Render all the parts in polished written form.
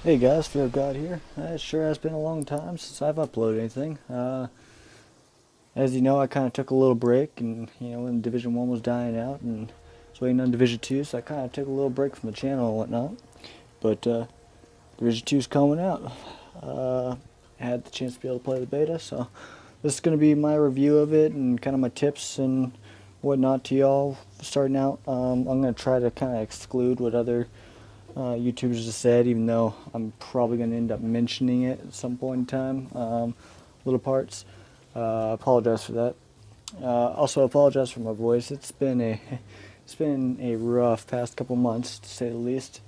Hey guys, Phil God here. It sure has been a long time since I've uploaded anything. As you know, I kind of took a little break, and when Division One was dying out, and was waiting on Division Two, so I kind of took a little break from the channel and whatnot. But Division Two's coming out. I had the chance to be able to play the beta, so this is going to be my review of it and kind of my tips and whatnot to y'all starting out. I'm going to try to kind of exclude what other YouTubers have said, even though I'm probably going to end up mentioning it at some point in time, little parts. Apologize for that. Also apologize for my voice. It's been a rough past couple months, to say the least,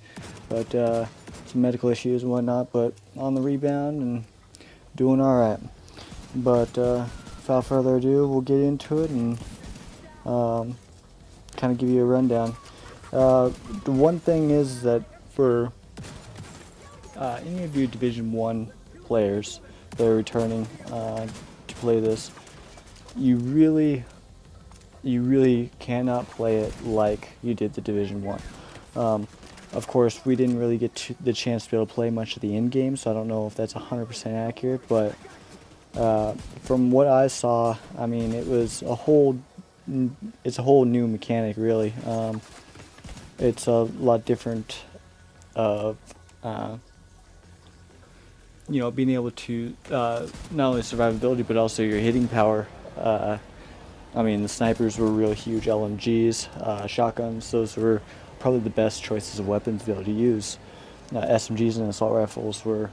but some medical issues and whatnot, but on the rebound and doing all right. But without further ado, we'll get into it and kind of give you a rundown. The one thing is that for any of you Division One players that are returning to play this, you really cannot play it like you did the Division One. Of course, we didn't really get the chance to be able to play much of the end game, so I don't know if that's 100% accurate. But from what I saw, I mean, it's a whole new mechanic, really. It's a lot different of being able to not only survivability but also your hitting power. I mean, the snipers were real huge. LMGs, shotguns, those were probably the best choices of weapons to be able to use. SMGs and assault rifles were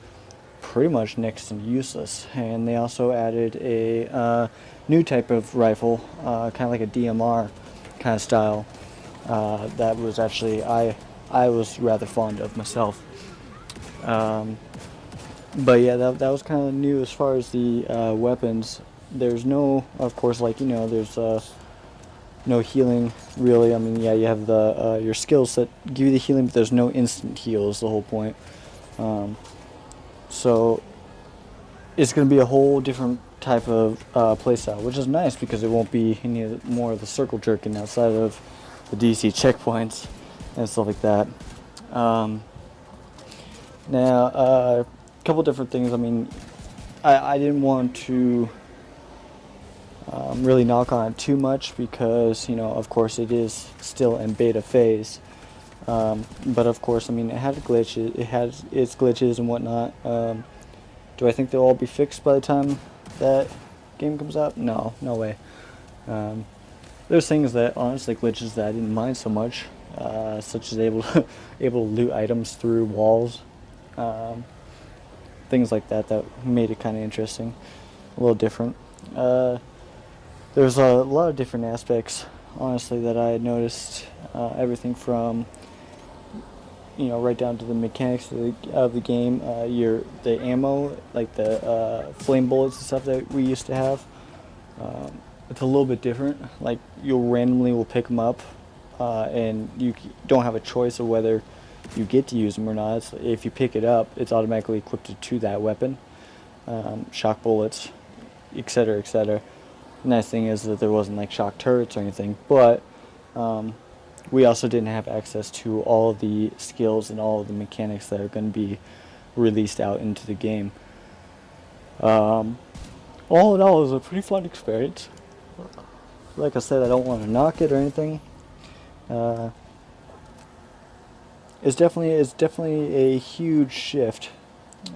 pretty much next to useless, and they also added a new type of rifle, kind of like a DMR kind of style, that was actually I was rather fond of myself. But yeah, that was kind of new as far as the weapons. There's no, of course, there's no healing really. I mean, yeah, you have the your skills that give you the healing, but there's no instant heals. The whole point. So it's going to be a whole different type of playstyle, which is nice because it won't be any more of the circle jerking outside of the DC checkpoints and stuff like that. Now, a couple different things. I mean, I didn't want to really knock on it too much because, of course, it is still in beta phase. But of course, I mean, it had glitches. It has its glitches and whatnot. Do I think they'll all be fixed by the time that game comes out? No, no way. There's things that, honestly, glitches that I didn't mind so much, such as able to loot items through walls, things like that made it kind of interesting, a little different. There's a lot of different aspects, honestly, that I had noticed. Everything from right down to the mechanics of the game, the ammo, like the flame bullets and stuff that we used to have. It's a little bit different. Like, you'll randomly will pick them up, and you don't have a choice of whether you get to use them or not. If you pick it up, it's automatically equipped to that weapon. Shock bullets, etc., etc. The nice thing is that there wasn't like shock turrets or anything, but we also didn't have access to all of the skills and all of the mechanics that are going to be released out into the game. All in all, it was a pretty fun experience. Like I said, I don't want to knock it or anything. It's definitely a huge shift.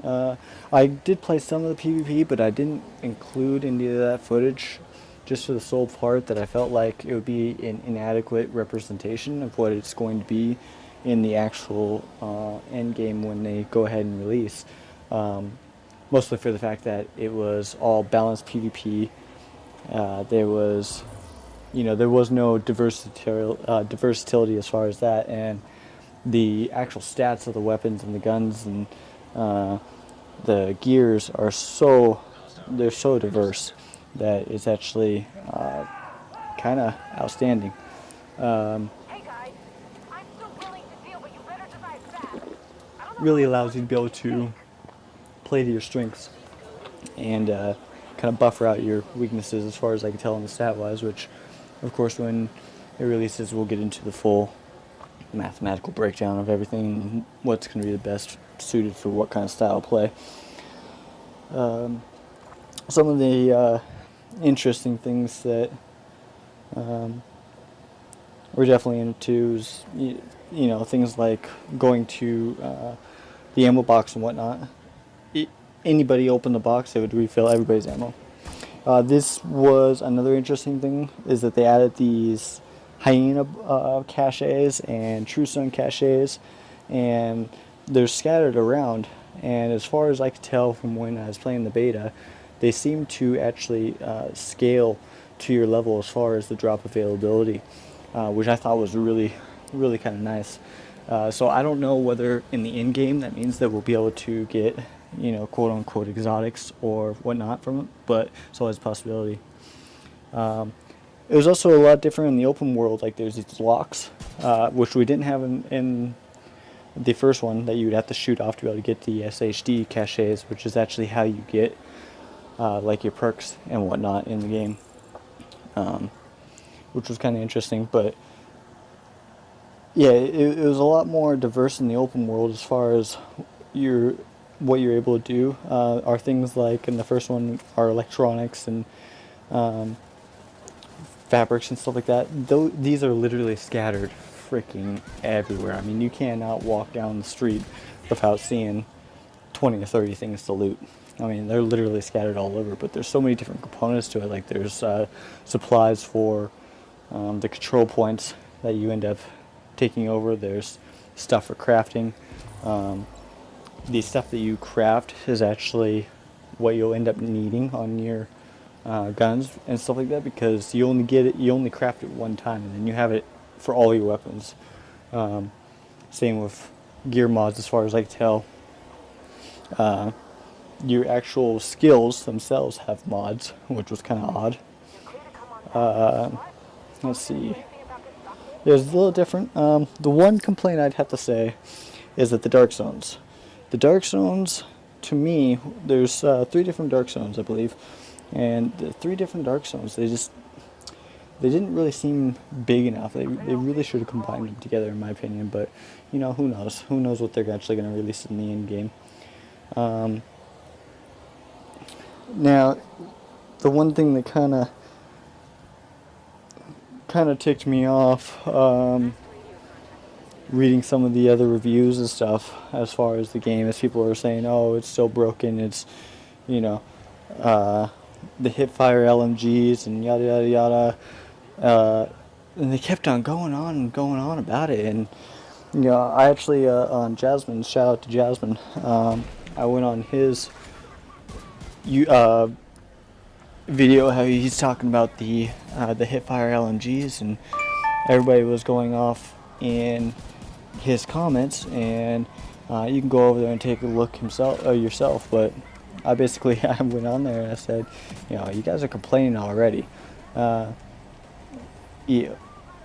I did play some of the PvP, but I didn't include any of that footage, just for the sole part that I felt like it would be an inadequate representation of what it's going to be in the actual end game when they go ahead and release. Mostly for the fact that it was all balanced PvP. There was no versatility as far as that, and the actual stats of the weapons and the guns and the gears are so diverse that it's actually kind of outstanding. Really allows you to be able to play to your strengths and kind of buffer out your weaknesses, as far as I can tell on the stat wise, which of course when it releases we'll get into the full mathematical breakdown of everything and what's going to be the best suited for what kind of style of play. Some of the interesting things that we're definitely into is, things like going to the ammo box and whatnot. Anybody open the box, they would refill everybody's ammo. This was another interesting thing, is that they added these hyena caches and true stone caches, and they're scattered around. And as far as I could tell from when I was playing the beta, they seem to actually scale to your level as far as the drop availability, which I thought was really, really kind of nice. So I don't know whether in the in-game that means that we'll be able to get, quote-unquote exotics or whatnot from it, but it's always a possibility. It was also a lot different in the open world. Like, there's these locks, which we didn't have in the first one, that you would have to shoot off to be able to get the SHD caches, which is actually how you get like your perks and whatnot in the game, which was kind of interesting. But yeah, it was a lot more diverse in the open world as far as what you're able to do. Are things like in the first one are electronics and fabrics and stuff like that. These are literally scattered freaking everywhere. I mean, you cannot walk down the street without seeing 20 or 30 things to loot. I mean, they're literally scattered all over, but there's so many different components to it. Like, there's supplies for the control points that you end up taking over. There's stuff for crafting. The stuff that you craft is actually what you'll end up needing on your guns and stuff like that, because you only craft it one time, and then you have it for all your weapons. Same with gear mods, as far as I can tell. Your actual skills themselves have mods, which was kind of odd. Let's see. It was a little different. The one complaint I'd have to say is that the Dark Zones. The Dark Zones, to me, there's 3 different Dark Zones, I believe. And the 3 different Dark Zones, they didn't really seem big enough. They really should have combined them together, in my opinion. But, who knows? Who knows what they're actually going to release in the end game. Now, the one thing that kind of ticked me off, reading some of the other reviews and stuff as far as the game, as people were saying, oh, it's so broken, it's, the hipfire LMGs and yada yada yada, and they kept on going on about it. And I actually on Jasmine, shout out to Jasmine, I went on his video, how he's talking about the hipfire LMGs, and everybody was going off in his comments, and you can go over there and take a look yourself. But I went on there and I said, you guys are complaining already.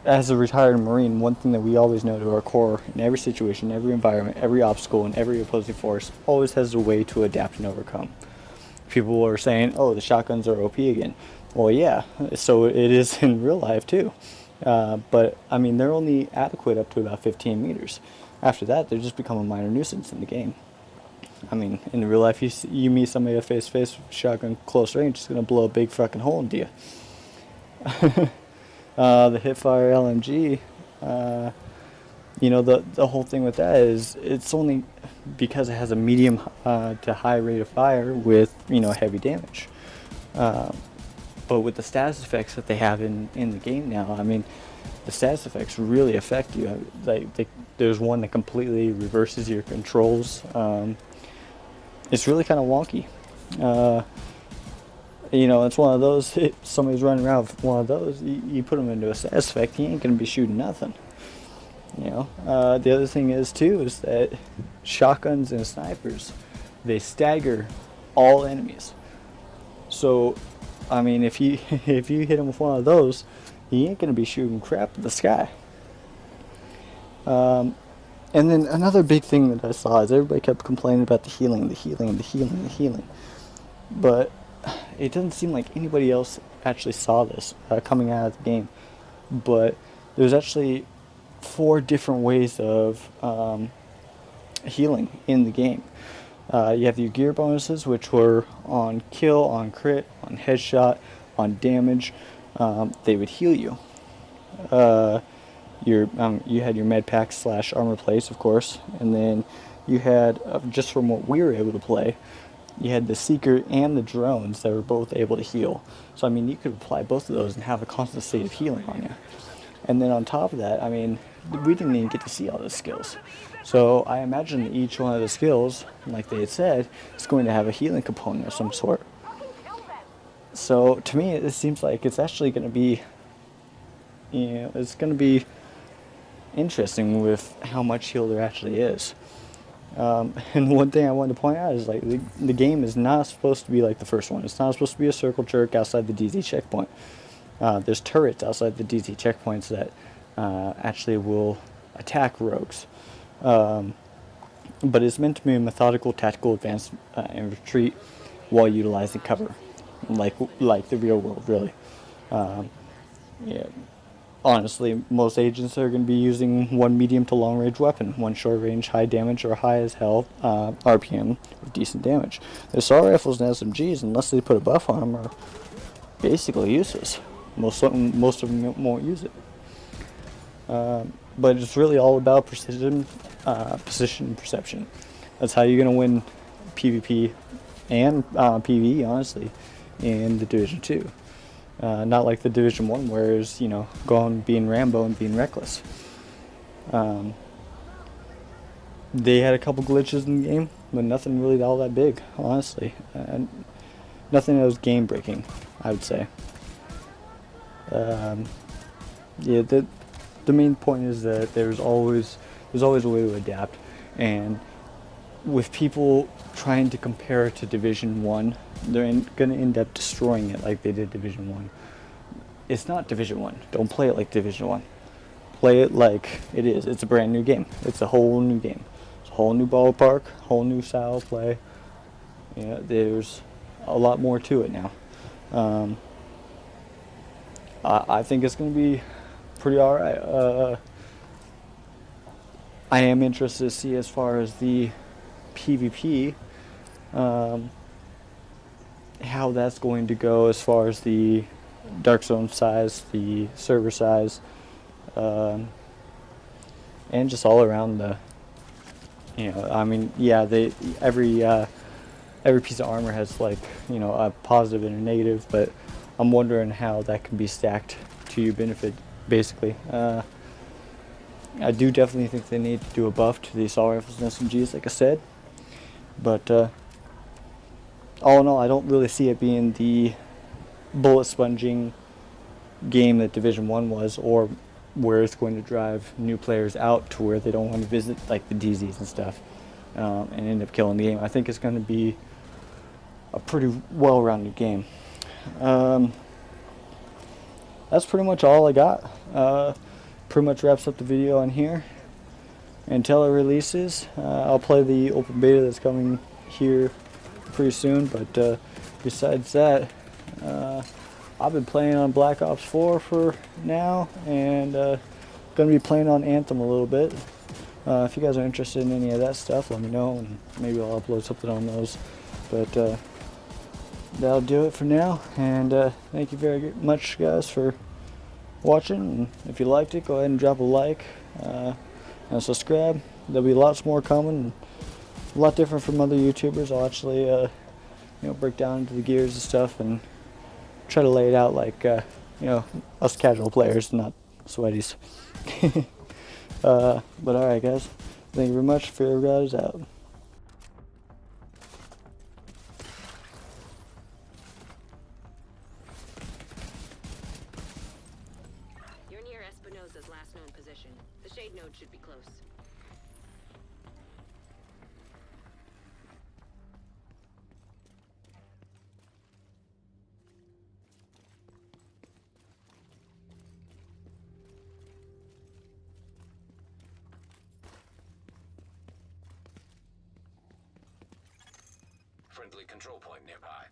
As a retired Marine, one thing that we always know to our core, in every situation, every environment, every obstacle, and every opposing force, always has a way to adapt and overcome. People are saying, oh, the shotguns are OP again. Well, yeah, so it is in real life too. But, I mean, they're only adequate up to about 15 meters. After that, they just become a minor nuisance in the game. I mean, in real life, you meet somebody face-to-face with a shotgun close range, it's going to blow a big fucking hole into you. The hipfire LMG, the whole thing with that is it's only because it has a medium to high rate of fire with, heavy damage. But with the status effects that they have in the game now, I mean, the status effects really affect you. There's one that completely reverses your controls. It's really kind of wonky. It's one of those, if somebody's running around with one of those, you put them into a status effect, he ain't going to be shooting nothing. The other thing is that shotguns and snipers, they stagger all enemies. So, I mean, if you hit him with one of those, he ain't going to be shooting crap at the sky. And then another big thing that I saw is everybody kept complaining about the healing. But it doesn't seem like anybody else actually saw this coming out of the game. But there's actually 4 different ways of healing in the game. You have your gear bonuses, which were on kill, on crit, on headshot, on damage. They would heal you. You had your med pack / armor plates, of course, and then you had, just from what we were able to play, you had the Seeker and the drones that were both able to heal. So I mean, you could apply both of those and have a constant state of healing on you. And then on top of that, I mean, we didn't even get to see all those skills. So I imagine that each one of the skills, like they had said, is going to have a healing component of some sort. So to me, it seems like it's actually going to be, it's going to be interesting with how much heal there actually is. And one thing I wanted to point out is like the game is not supposed to be like the first one. It's not supposed to be a circle jerk outside the DZ checkpoint. There's turrets outside the DZ checkpoints that actually will attack rogues. But it's meant to be a methodical, tactical advance and retreat while utilizing cover, like the real world, really. Yeah. Honestly, most agents are going to be using one medium to long range weapon, one short range high damage or high as hell RPM with decent damage. The assault rifles and SMGs, unless they put a buff on them, are basically useless. Most of them won't use it. But it's really all about precision, position, and perception. That's how you're going to win PvP and PvE, honestly, in the Division 2. Not like the Division 1 where it's, going being Rambo and being reckless. They had a couple glitches in the game, but nothing really all that big, honestly. Nothing that was game breaking, I would say. Yeah, the main point is that there's always a way to adapt, and with people trying to compare it to Division 1, they're going to end up destroying it like they did Division 1. It's not Division 1. Don't play it like Division 1. Play it like it is. It's a brand new game. It's a whole new game. It's a whole new ballpark, whole new style of play. There's a lot more to it now. I think it's going to be pretty alright. I am interested to see as far as the PvP, how that's going to go as far as the Dark Zone size, the server size, and just all around the, every piece of armor has a positive and a negative, but I'm wondering how that can be stacked to your benefit, basically. I do definitely think they need to do a buff to the assault rifles and SMGs, like I said. But all in all, I don't really see it being the bullet sponging game that Division 1 was, or where it's going to drive new players out to where they don't want to visit like the DZs and stuff and end up killing the game. I think it's going to be a pretty well-rounded game. That's pretty much all I got. Pretty much wraps up the video on here. Until it releases, I'll play the open beta that's coming here pretty soon, but besides that, I've been playing on Black Ops 4 for now, and going to be playing on Anthem a little bit. If you guys are interested in any of that stuff, let me know, and maybe I'll upload something on those. But that'll do it for now, and thank you very much, guys, for watching. And if you liked it, go ahead and drop a like and subscribe. There'll be lots more coming, a lot different from other YouTubers. I'll actually break down into the gears and stuff and try to lay it out like us casual players, not sweaties. But alright, guys, thank you very much. Fear God is out. You're near Espinosa's last known position. The shade node should be close. Friendly control point nearby.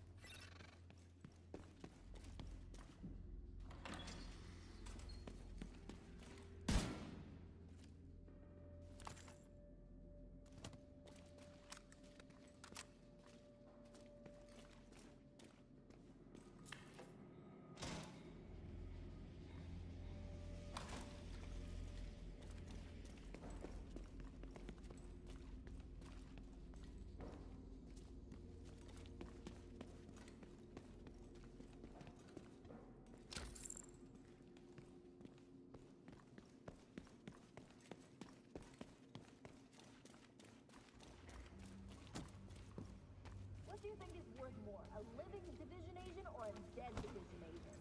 worth more, a living division agent or a dead division agent?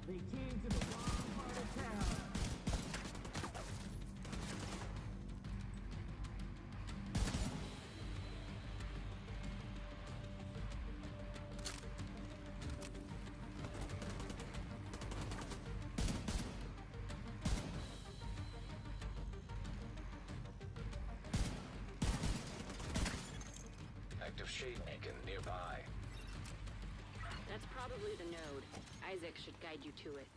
They came to the wrong part of town. Active shade beacon nearby. That's probably the node. Isaac should guide you to it.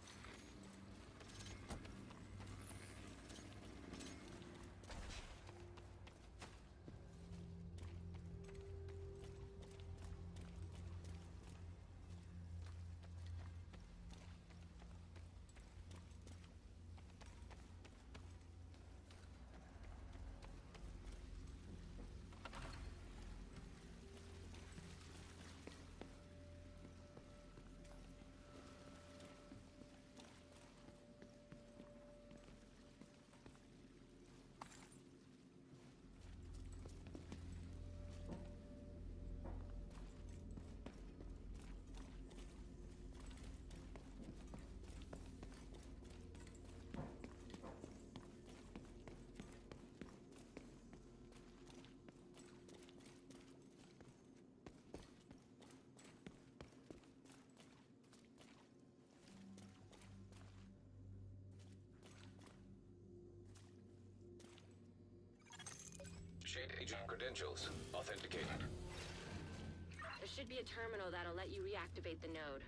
Shade agent credentials authenticated. There should be a terminal that'll let you reactivate the node.